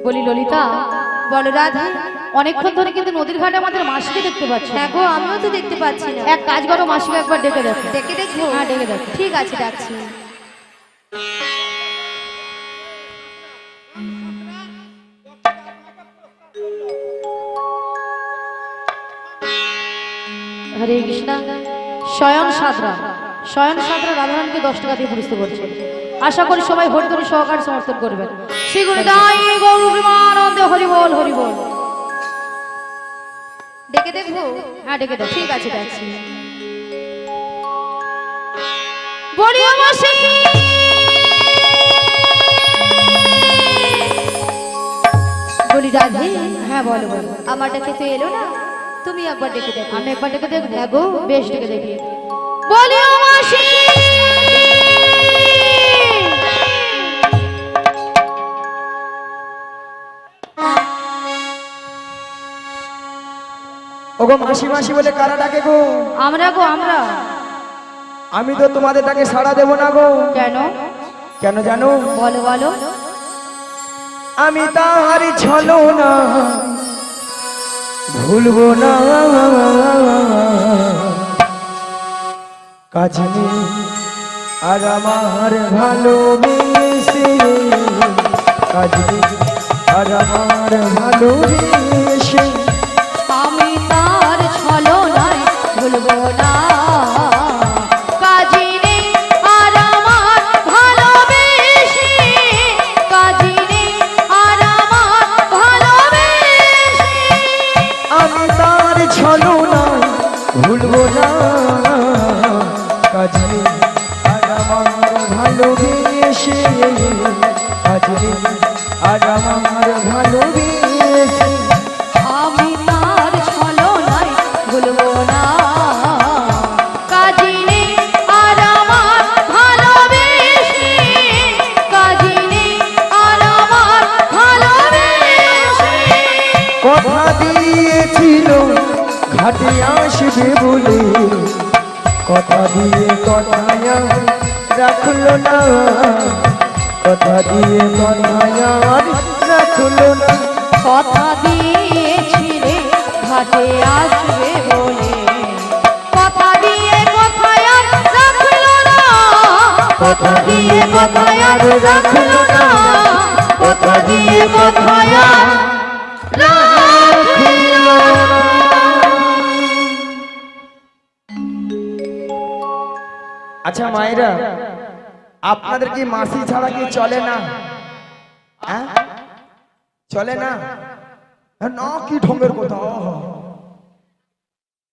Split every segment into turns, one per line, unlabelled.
বলি ললিতা, বলো রাধে। অনেকক্ষণ ধরে কিন্তু নদীর ঘাটে আমাদের মাসিকে দেখতে পাচ্ছি।
হ্যাঁ গো, আমিও তো দেখতে পাচ্ছি না।
এক কাজ করো, মাসিকে একবার ডেকে দেখো।
ডেকে দেখবো?
হ্যাঁ, ডেকে দেখো।
ঠিক আছে, ডাকছি।
হরে কৃষ্ণ। শয়ন সাদরা রাধারানীকে 10 টাকা দিয়ে পুরস্কৃত করছে। আশা করি সবাই হরিধরি সহকারে সমর্থন করবেন। শ্রী গুরুদাই গৌর প্রেমানন্দ, হরি বল হরি বল।
ডেকে দেখবো?
হ্যাঁ, ডেকে দেখো।
ঠিক আছে, ডাকছি।
বলি মাসি,
বলি রাধে,
হ্যাঁ বলো বলো।
আমার ডাকে তো এলো না, তুমি একবার ডেকে দেখো।
আমি একবার ডেকে দেখবো।
হ্যাঁ গো,
বেশ, ডেকে দেখি। বলি মাসি,
ওগো মাসি মাসি বলে কারা ডাকে গো?
আমরা গো, আমরা।
আমি তো তোমাদের ডাকে সাড়া দেব না গো।
কেন?
কেন জানো?
বলো বলো।
আমি তাহার ছলো না ভুলবো না, কাছে আর আমার ভালোবেসে, কাছে আর আমার ভালোবেসে,
আমি তার ছলনায় ভুলবো না, কাজী নেই আর আমার ভালোবেসে, কাজী নেই আর আমার ভালোবেসে।
আমি তার ছলো না ভুলবো না, কাছে আর আমার ভালোবেসে, কাছে আর আমার ভালোবেসে,
আমি তার ছলনায় ভুলবো না, কাজী নেই আর আমার ভালোবেসে, কাজী নেই আর আমার ভালোবেসে।
কথা দিয়েছিল ঘাটে আসবে বলে, কথা দিয়ে কথায় রাখলো না, কথা দিয়ে কথায় রাখলো না,
কথা দিয়েছিলে ঘাটে আসবে বলে, কথা দিয়ে কথায় আর রাখলো না, কথা দিয়ে কথায় আর রাখলো না, কথা দিয়ে কথায় আর রাখলো না।
আচ্ছা মায়েরা, আপনাদের কি মাসি ছাড়া কি চলে না? হ্যাঁ, চলে না? না, কি ঢঙ্গের কথা।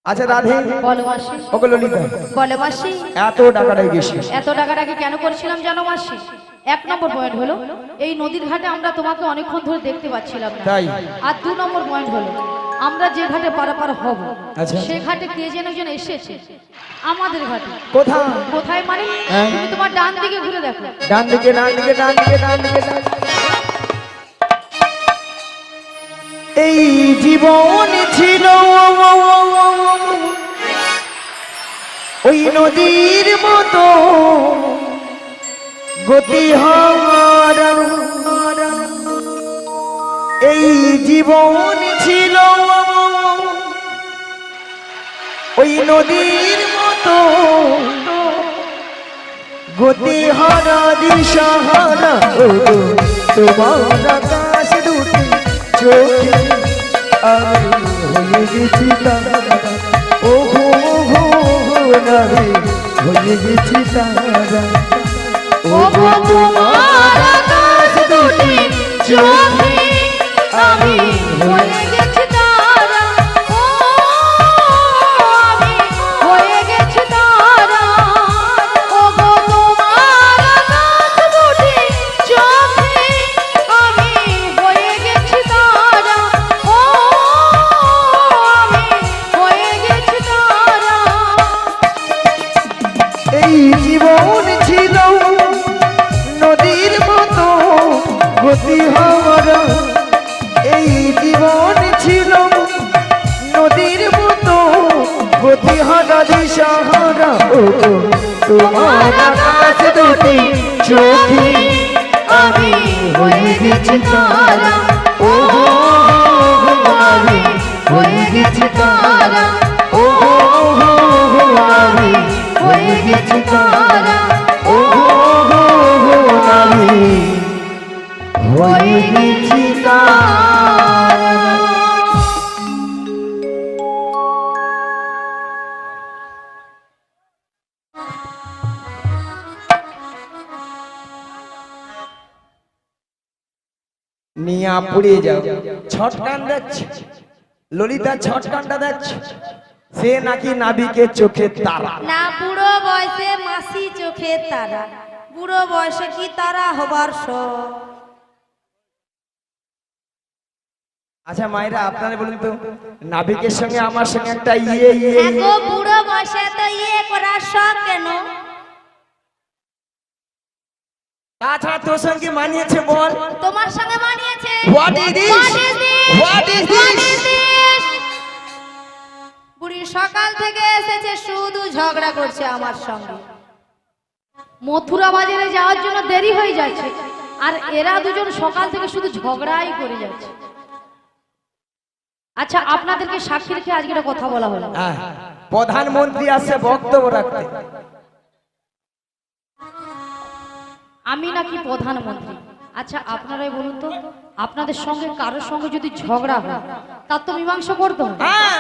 আচ্ছা রাধে,
বলো মাসি।
ওকে ললিতা,
বলো মাসি।
এত টাকাটাই বেশি।
এত টাকাটাকে কেন করছিলাম জানো মাসি? 1 নম্বর পয়েন্ট হলো, এই নদীর ঘাটে আমরা তোমাকে অনেকক্ষণ ধরে দেখতে পাচ্ছিলাম না।
তাই?
আর 2 নম্বর পয়েন্ট হলো, আমরা যে ঘাটে পারাপার হব,
আচ্ছা।
সে ঘাটে কে যেন যেন এসেছে আমাদের ঘাটে।
কোথায়?
কোথায় মানে?
হ্যাঁ।
তুমি তোমার ডান দিকে ঘুরে দেখো।
ডান দিকে, ডান দিকে, ডান দিকে, ডান দিকে, ডান দিকে। এই জীবন ছিল ওই নদীর মতো গতি হারা, এই জীবন ছিল ওই নদীর মতো গতি হারা, দিশাহারা, তোমার আকাশ দুটি চোখে আমি হয়ে গেছি তারা, ও গো নারে হয়ে গেছি তারা, ও গো তোমার আকাশ দুটি চোখে আমি হয়ে
গেছি তারা, ও আমি হয়ে গেছি তারা, ও গো তোমার আকাশ দুটি চোখে আমি হয়ে গেছি তারা, ও আমি হয়ে গেছি তারা।
এই জীবন ছিল নদীর মতো গতি হারা, এই জীবন ছিল নদীর মতো গতি হারা, দিশাহারা, ও তোমার আকাশ দুটি চোখে আমি হয়ে গেছি তারা,
তারা
ওহো ওহো ওহো আমি হয়ে গেছি তারা ওহো ওহো ওহো আমি হয়ে গেছি তারা। নিয়া পুড়ে যাও ছট গান দেখছে ললিতা ছট গানটা দেখছে সে নাকি নাবিকে চোখে তারা
না বুড়ো বয়সে মাসি চোখে তারা, বুড়ো বয়সে কি তারা হবার শখ।
আচ্ছা মায়েরা আপনারা বলুন তো নাবিকের সঙ্গে আমার সঙ্গে একটা ইয়ে ইয়ে
হ্যাঁ গো, বুড়ো বয়সে তো ইয়ে করার শখ কেন?
তাছাড়া তোর সঙ্গে মানিয়েছে বল
তোমার সঙ্গে মানিয়েছে।
What is this?
What is this?
What is
What
this?
is this? বুড়ি সকাল থেকে এসেছে শুধু ঝগড়া করছে আমার সঙ্গে।
মথুরা বাজারে যাওয়ার জন্য দেরি হয়ে যাচ্ছে আর এরা দুজন সকাল থেকে শুধু ঝগড়াই করে যাচ্ছে। আচ্ছা আপনাদেরকে সাক্ষী রেখে আজকে একটা কথা বলা হলো।
হ্যাঁ, প্রধানমন্ত্রী আসে বক্তব্য রাখতে
আমি নাকি প্রধানমন্ত্রী? আচ্ছা আপনারাই বলুন তো আপনাদের সঙ্গে কারোর সঙ্গে যদি ঝগড়া হয় তার তো মীমাংসা করতে হবে।
হ্যাঁ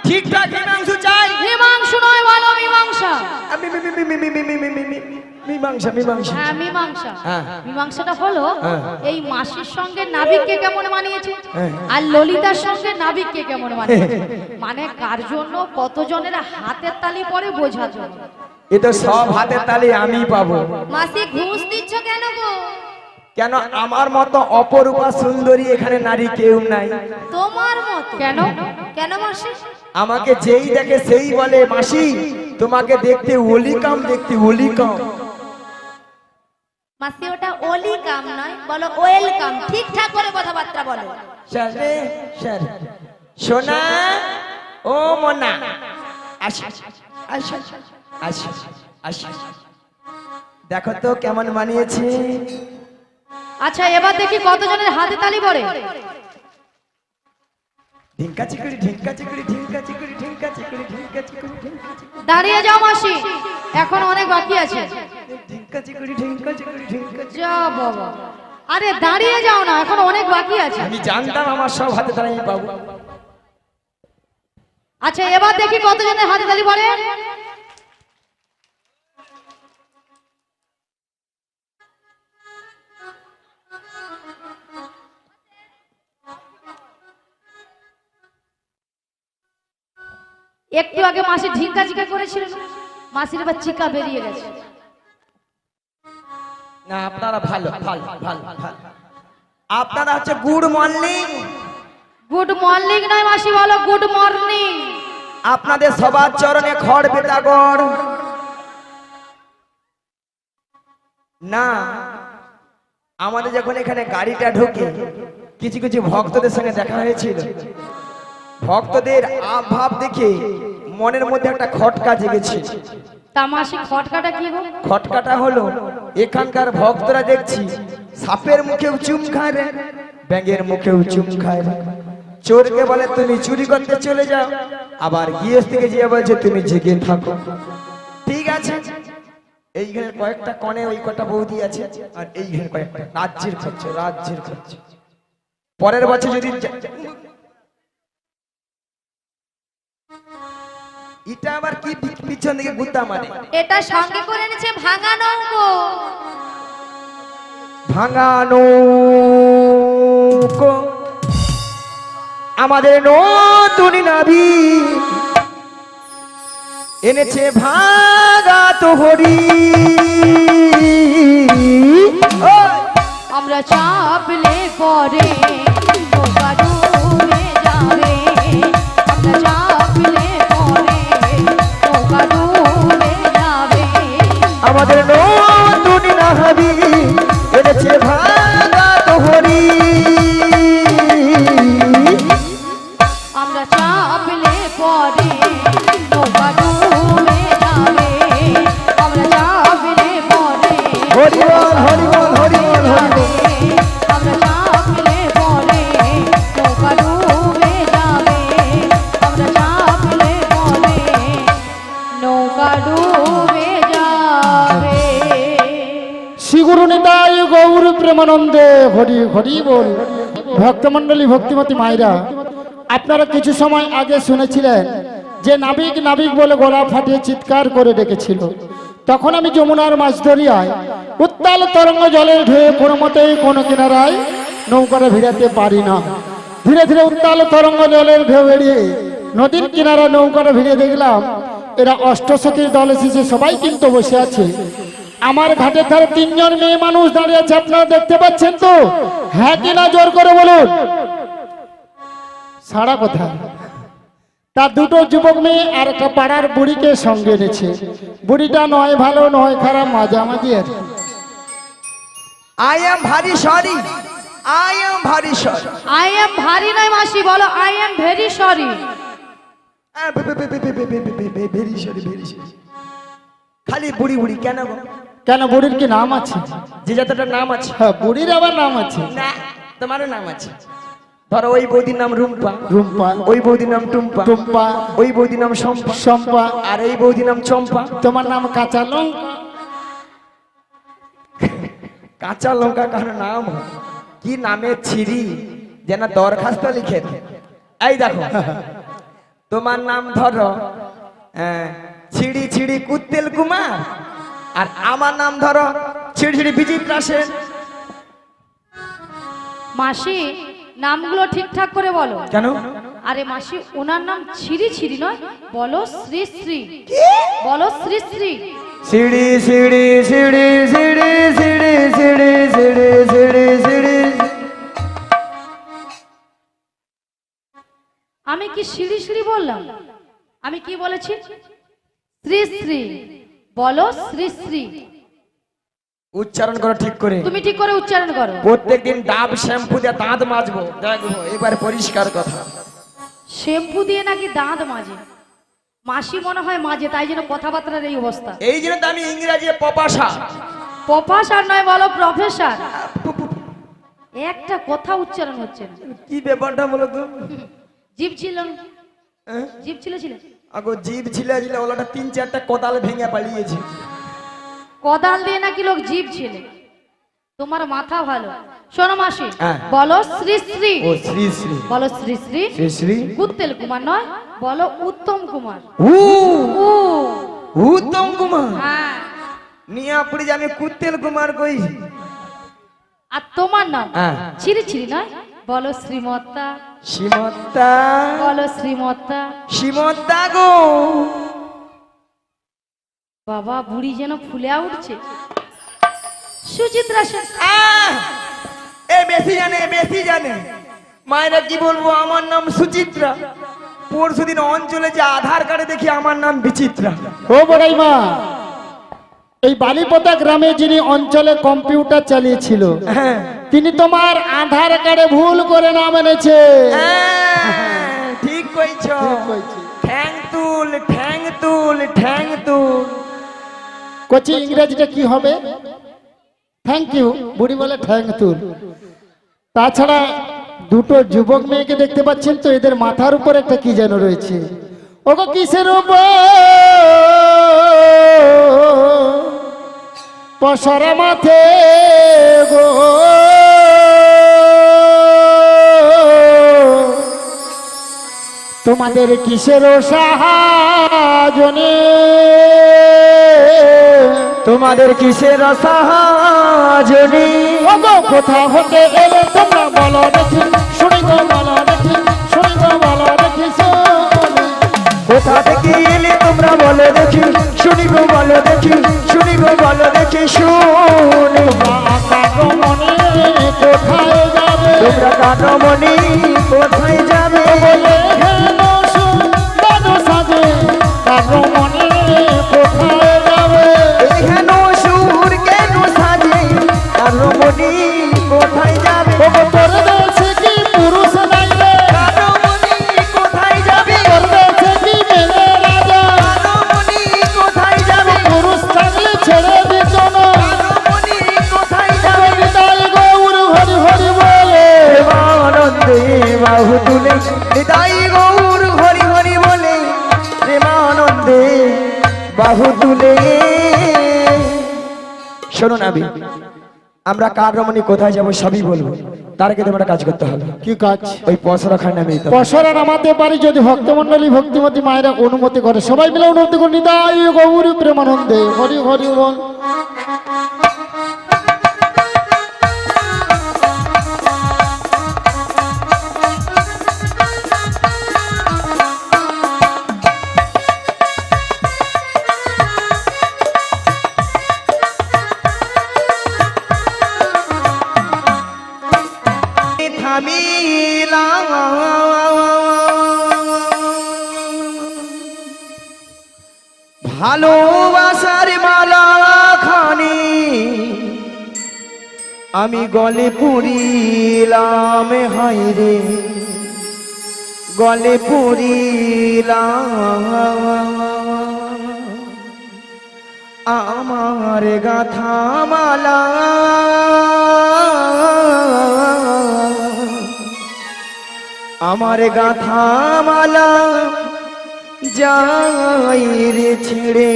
ঠিকঠাক মীমাংসা চাই
মীমাংসা নয় বলো মীমাংসা।
মীমাংসা মীমাংসা
হ্যাঁ মীমাংসা।
হ্যাঁ।
মীমাংসাটা হলো
হ্যাঁ।
এই মাসির সঙ্গে নাবিককে কেমন মানিয়েছে
হ্যাঁ।
আর ললিতার সঙ্গে নাবিককে কেমন মানিয়েছে, মানে কার জন্য কতজনের হাতের তালি পরে বোঝার জন্য।
এ তো সব হাতের তালি আমি পাবো।
মাসি ঘুষ দিচ্ছ কেন গো?
কেন আমার মতো অপরূপা সুন্দরী এখানে নারী কেউ নাই।
তোমার মতো
কেন?
কেন মাসি?
আমাকে যেই দেখে সেই বলে মাসি তোমাকে দেখতে ওলিকাম, দেখতে ওলিকাম।
মাসি ওটা ওলি কাম নয়, বলো ওয়েলকাম। ঠিকঠাক করে কথাবার্তা বলো।
স্যার রে স্যার, সোনা ও মোনা আসি আসি আসি আসি, দেখো তো কেমন মানিয়েছে।
আচ্ছা এবার দেখি কতজনের হাতে তালি পড়ে।
ঢিঙ্কা চিকুড়ি ঢিঙ্কা চিকুড়ি ঢিঙ্কা চিকুড়ি ঢিঙ্কা চিকুড়ি ঢিঙ্কা চিকুড়ি ঢিঙ্কা চিকুড়ি
দাঁড়িয়ে যাও মাসি, এখন অনেক বাকি আছে।
ঢিঙ্কা চিকুড়ি ঢিঙ্কা চিকুড়ি ঢিঙ্কা চিকুড়ি।
যা বাবা, আরে দাঁড়িয়ে যাও না, এখন অনেক বাকি আছে।
আমি জানতাম আমার সব হাতে তালি আমি পাবো।
আচ্ছা এবার দেখি কতজনের হাতে তালি পড়ে। একটু আগে মাসি ঝিঙ্কা চিকা করেছিল, মাসির এবার চিকা বেরিয়ে গেছে।
না আপনারা ভালো ভালো ভালো ভালো, আপনারা হচ্ছে গুড মর্নিং।
গুড মর্নিং নয় মাসি, বলো গুড মর্নিং।
আপনাদের সবার চরণে খড় বেতাগড়। না আমাদের যখন এখানে গাড়িটা ঢোকে কিছু কিছু ভক্তদের সঙ্গে দেখা হয়েছিল, ভক্তদের আভাব দেখে মনের মধ্যে একটা খটকা জেগেছে।
তা মাসি খটকাটা কি গো?
খটকাটা হলো এখানকার ভক্তরা দেখছি সাপের মুখেও চুম খায় রে, ব্যাঙের মুখেও চুম খায় রে। চোরকে বলে তুমি চুরি করতে চলে যাও, আবার গৃহস্থকে গিয়ে বলছে তুমি জেগে থাকো। ঠিক আছে, এইখানে কয়েকটা কনে ওই কটা বৌদি আছে, আর এইখানে কয়েকটা রাজ্যের খরচ রাজ্যের খরচ। পরের বছর যদি এটা আবার কি পিছন দিকে গুত্তা মারে।
এটা সঙ্গে করে এনেছে ভাঙা নৌকো।
ভাঙানো আমাদের নতুন নাভি এনেছে ভাঙা তোহরি।
আমরা চাপলে পরে নৌকা ডুবে যাবে, আমরা চাপলে পরে নৌকা ডুবে যাবে।
আমাদের নতুন নাভি এনেছে ভাঙা তোহরি।
আমরা চাপলে পরে নৌকা ডুবে যাবে, আমরা চাপলে পরে
হরি বল হরি বল হরি বল হরি বল।
আমরা চাপলে
প্রেমানন্দে হরি হরি বল। ভক্তমণ্ডলী, ভক্তিমতী মায়েরা, আপনারা কিছু সময় আগে শুনেছিলেন যে নাবিক নাবিক বলে গলা ফাটিয়ে চিৎকার করে ডেকেছিল। তখন আমি যমুনার মাছ ধরিয়ায় উত্তাল তরঙ্গ জলের ঢেউ কোনো মতেই কোনো কিনারায় নৌকাটা ভিড়াতে পারি না। ধীরে ধীরে উত্তাল তরঙ্গ জলের ঢেউ এড়িয়ে নদীর কিনারা নৌকাটা ভিড়ে দেখলাম এরা অষ্টসখীর দল এসেছে, সবাই কিন্তু বসে আছে। আমার ঘাটের ধারে 3 জন মেয়ে মানুষ দাঁড়িয়ে আছে, আপনারা দেখতে পাচ্ছেন তো? হ্যাঁ কিনা জোর করে বলুন। সারা কথা তার 2টো যুবক মেয়ে আর একটা পাড়ার বুড়িকে সঙ্গে এনেছে। বুড়িটা নয় ভালো নয় খারাপ, মাঝামাঝি আছে।
আই এম ভারি সরি, আই এম ভারি সরি।
আই এম ভারী নয় মাসি, বলো I am very sorry.
Very sorry, very sorry. খালি বুড়ি বুড়ি কেন গো?
কেন, বুড়ির কি নাম আছে?
যে যতটা নাম আছে।
হ্যাঁ, বুড়ির আবার নাম আছে।
না, তোমারও নাম আছে। ধরো ওই বৌদির নাম রুম্পা,
রুম্পা।
ওই বৌদির নাম টুম্পা,
টুম্পা।
ওই বৌদির নাম শম্পা,
শম্পা।
আর এই বৌদির নাম চম্পা।
তোমার নাম কাঁচা লঙ্কা।
কাঁচা লঙ্কা কার নাম? কি নামে ছিরি যেন দরখাস্ত লিখে দে। এই দেখো, তোমার নাম ধরো ছিড়ি ছিড়ি কুত্তেল কুমার, আর আমার নাম ধরো ছিড়ি ছিড়ি বিচিত্রা সেন।
মাসি নামগুলো ঠিকঠাক করে বলো।
কেন?
আরে মাসি, ওনার নাম ছিরি ছিরি নয়, বলো শ্রী শ্রী, বলো শ্রী শ্রী।
সিঁড়ি সিঁড়ি সিঁড়ি সিঁড়ি সিঁড়ি সিঁড়ি সিঁড়ি সিঁড়ি সিঁড়ি।
আমি কি সিঁড়ি সিঁড়ি বললাম? আমি কি বলেছি? শ্রী শ্রী, বলো শ্রী শ্রী।
উচ্চারণ করো ঠিক করে।
তুমি ঠিক করে উচ্চারণ করো।
প্রত্যেকদিন ডাব শ্যাম্পু দিয়ে দাঁত মাজবো, দেখবো এবার পরিষ্কার কথা।
শ্যাম্পু দিয়ে নাকি দাঁত মাজে? মাসি মনে হয় মাঝে, তাই জন্য কথাবার্তার এই অবস্থা।
এই জন্য তো আমি ইংরেজি পপাসা।
প্রফেসর নয়, বলো প্রফেসর। একটা কথা উচ্চারণ হচ্ছে না।
কি ব্যাপারটা বলো তো?
জিভ ছিল,
হ্যাঁ?
জিভ ছিল।
আগো জীব ছিলে ছিলে ওলাটা 3-4টা কোদাল ভেঙে পালিয়েছে।
কোদাল দিয়ে নাকি লোক জিভ ছিল। তোমার মাথা ভালো। শোনো মাসি,
হ্যাঁ।
বলো শ্রী শ্রী।
ও শ্রী শ্রী,
বলো শ্রী শ্রী।
শ্রী শ্রী
কুত্তেল কুমার নয়, বলো উত্তম কুমার।
উ
উ,
উত্তম কুমার।
হ্যাঁ।
নিয়া পড়ি যে আমি কুত্তেল কুমার কই।
আর তোমার নাম
হ্যাঁ।
ছিরি ছিরি নয়, বলো শ্রীমত্তা,
শ্রীমত্তা,
বলো শ্রীমত্তা।
শ্রীমত্তা গো।
বাবা, বুড়ি যেন ফুলে উঠছে। সুচিত্রা সেন।
এ বেশি জানে, বেশি জানে। মায়েরা কি বলবো, আমার নাম সুচিত্রা। পরশুদিন অঞ্চলে যে আধার কার্ডে দেখি আমার নাম বিচিত্রা।
ও বড়াই মা, এই বালিপোতা গ্রামে যিনি অঞ্চলে কম্পিউটার চালিয়েছিল,
হ্যাঁ
তিনি তোমার আধার কার্ডে ভুল করে নাম এনেছে।
ঠিক কইছ।
ঠিক কইছি।
ঠ্যাং তুল, ঠ্যাং তুল, ঠ্যাং তুল।
কোচি ইংরেজিটা কি হবে? Thank you. বুড়ি বলে থ্যাংক তুল। তাছাড়া 2টো যুবক মেয়েকে দেখতে পাচ্ছেন তো, এদের মাথার উপর একটা কি যেন রয়েছে। ওগো কিসের উপর পশরা মাথে গো, তোমাদের কিসের সাহায্যে,
তোমাদের কিসের সাহায্যে।
ওগো কোথা হতে এলে তোমরা বলো দেখি, শুনি গো বলো দেখি, শুনি গো বলো দেখি শুনি।
কোথা থেকে এলে তোমরা বলো দেখি, শুনি গো বলো দেখি, শুনি গো বলো দেখি শুনি।
মনে কোথায় যাবে,
তোমরা কানমণি কোথায় যাবে?
বলে হেন সুন্দর সাজে, মনে কোথায় যাবে।
কেন সুর কেন সাজে, কানমণি কোথায় যাবে?
ওগো তোর দেশে কি পুরুষ নাই রে,
কানমণি কোথায় যাবে?
তোর দেশে কি মেলে রাজা,
কানমণি কোথায় যাবে?
পুরুষ থাকলে ছেড়ে দিত না।
কানমণি কোথায় যাবে?
নিতাই গৌর হরি হরি বলে,
প্রেমানন্দে বাহু তুলে, নিতাই গৌর হরি হরি বলে, প্রেমানন্দে বাহু তুলে। শোনো নাবি, আমরা কার রমণী কোথায় যাব সবই বলবো, তার আগে তোমার কাজ করতে হবে।
কি কাজ?
ওই পসরা খান নামে
পশরা নামাতে পারি যদি ভক্তমণ্ডলী ভক্তিমতী মায়েরা অনুমতি করে। সবাই মিলে অনুমতি করে নিতাই গৌরী প্রেমানন্দে হরি হরি বল।
ভালোবাসার মালা খানি আমি গলে পুরিলাম, হাইরে গলে পুরিলাম। আমার গাথা মালা আমার গাথা মালা যাই রে ছেড়ে,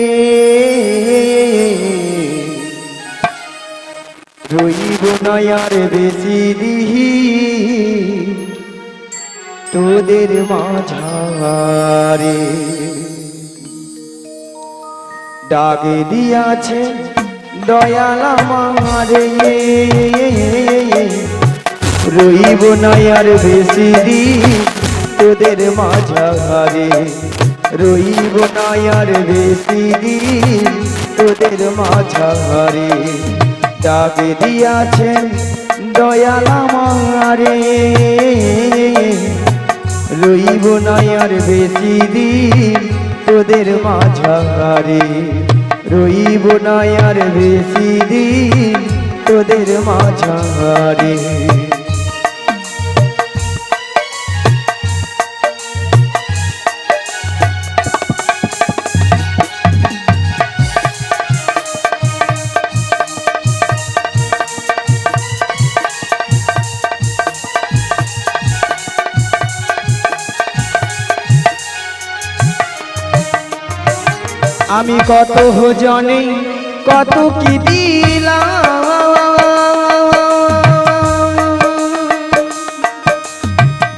রইব না আর বেশি দিহি তোদের মাঝারে। ডাকে দিয়াছে দয়াল আমারে, রইব না আর বেশি দিন তোদের মাঝারে, রইব না আর বেশি দিন তোদের মাঝারে। ডাকে দিয়াছেন দয়াল আমারে, রইব না আর বেশি দিন তোদের মাঝারে, রইব না আর বেশি দিন তোদের মাঝারে। আমি কত জনে কত কি দিলাম,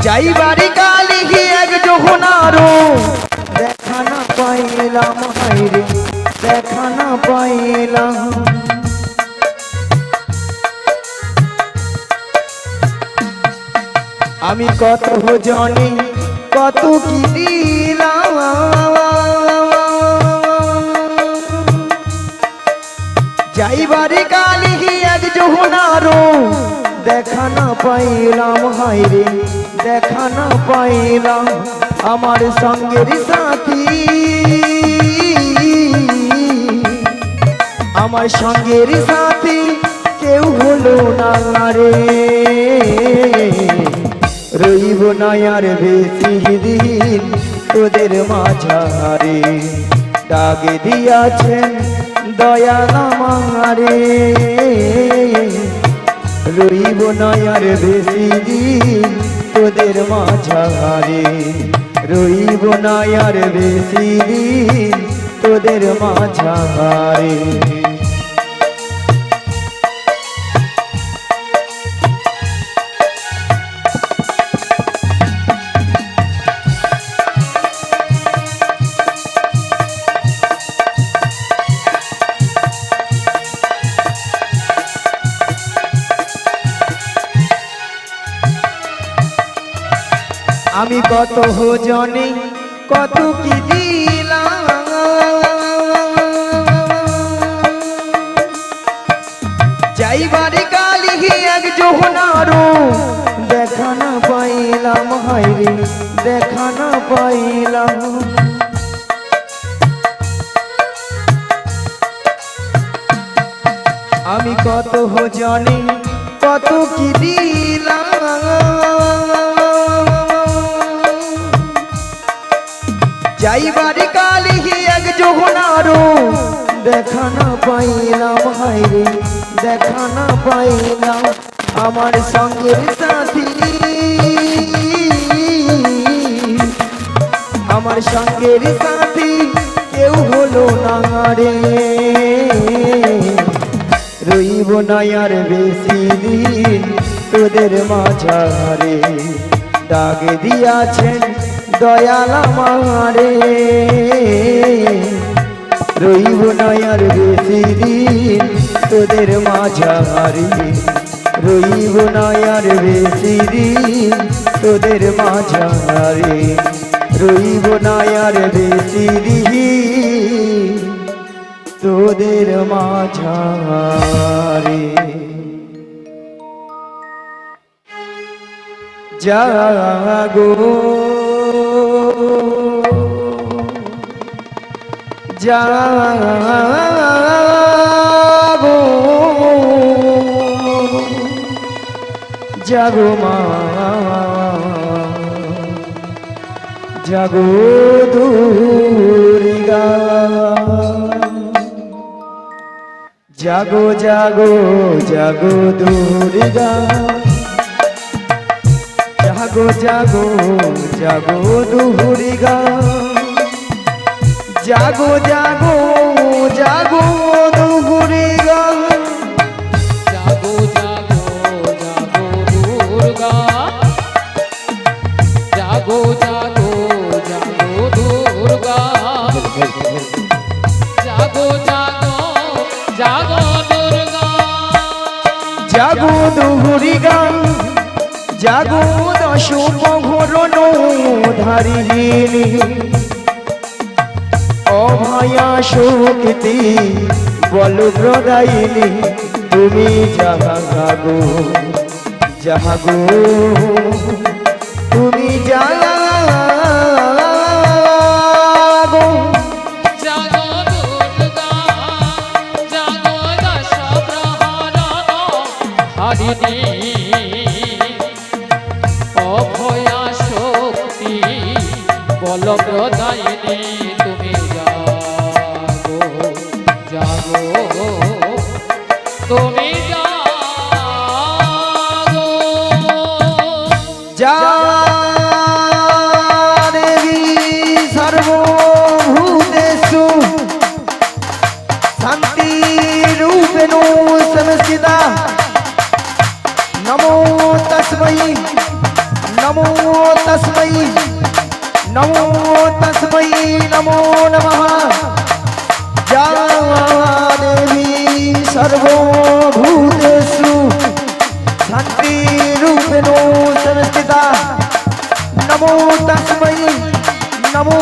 যাই বাড়ি কালি এক যখনারো দেখা না পাইলাম, হাইরে দেখা না পাইলাম। আমি কত জনে কত কি দিলাম, যাইবারে কালি এক যৌনারো দেখা না পাইলাম, হাইরে দেখা না পাইলাম। আমার সঙ্গের সাথী আমার সঙ্গের সাথী কেউ হলো না রে, রইব না আর বেশি দিন তোদের মাঝারে। ডাকে দিয়াছেন দয়াল আমারে, রইব না আর বেশি দিন তোদের মাঝারে, রইব না আর বেশি দিন তোদের মাঝারে। আমি কত জনে কত কি দিলাম, যাইবারে কালি এক যৌনারো দেখা না পাইলাম, হাইরে দেখা না পাইলাম। আমি কত জনে কত কি দিলাম, যাইবারে কালি এক যৌনারো দেখা না পাইলাম, হাইরে দেখা না পাইলাম। আমার সঙ্গের সাথী আমার সঙ্গের সাথী কেউ হলো না রে, রইব না আর বেশি দিন তোদের মাঝারে, দাগ দিয়াছেন দয়াল আমারে। রইব না আর বেশি দিন তোদের মাঝারে, রইব না আর বেশি দিন তোদের মাঝারে, রইব না আর বেশি দিন তোদের মাঝারে। জাগো জাগো জাগো মা, জাগো দুর্গা, জাগো জাগো জাগো দুর্গা, জাগো জাগো জাগো দুর্গা, জাগো জাগো জাগো দুর্গা,
জাগো জাগো জাগো দুর্গা, জাগো জাগো জাগো দুর্গা, জাগো জাগো জাগো দুর্গা,
জাগো দুর্গা, জাগো দশ প্রহরণ ধারিণী, অভয়া শক্তি বল প্রদায়িনী, তুমি জাগো জাগো, তুমি জাগো,
জাগো দুর্গা, জাগো দশ প্রহরণ হারিণী, অভয়া শক্তি বল প্রদায়িনী, তুমি জাগো জাগো, তুমি জাগো।
যা দেবী সর্বভূতেষু শান্তি রূপেণ সংস্থিতা, নমো তস্मै নমো তস্मै নমো তস্मै নমো নমঃ। যা দেবী সর্বভূতেষু শান্তি রূপেণ সংস্থিতা, নমো তস্मै নমো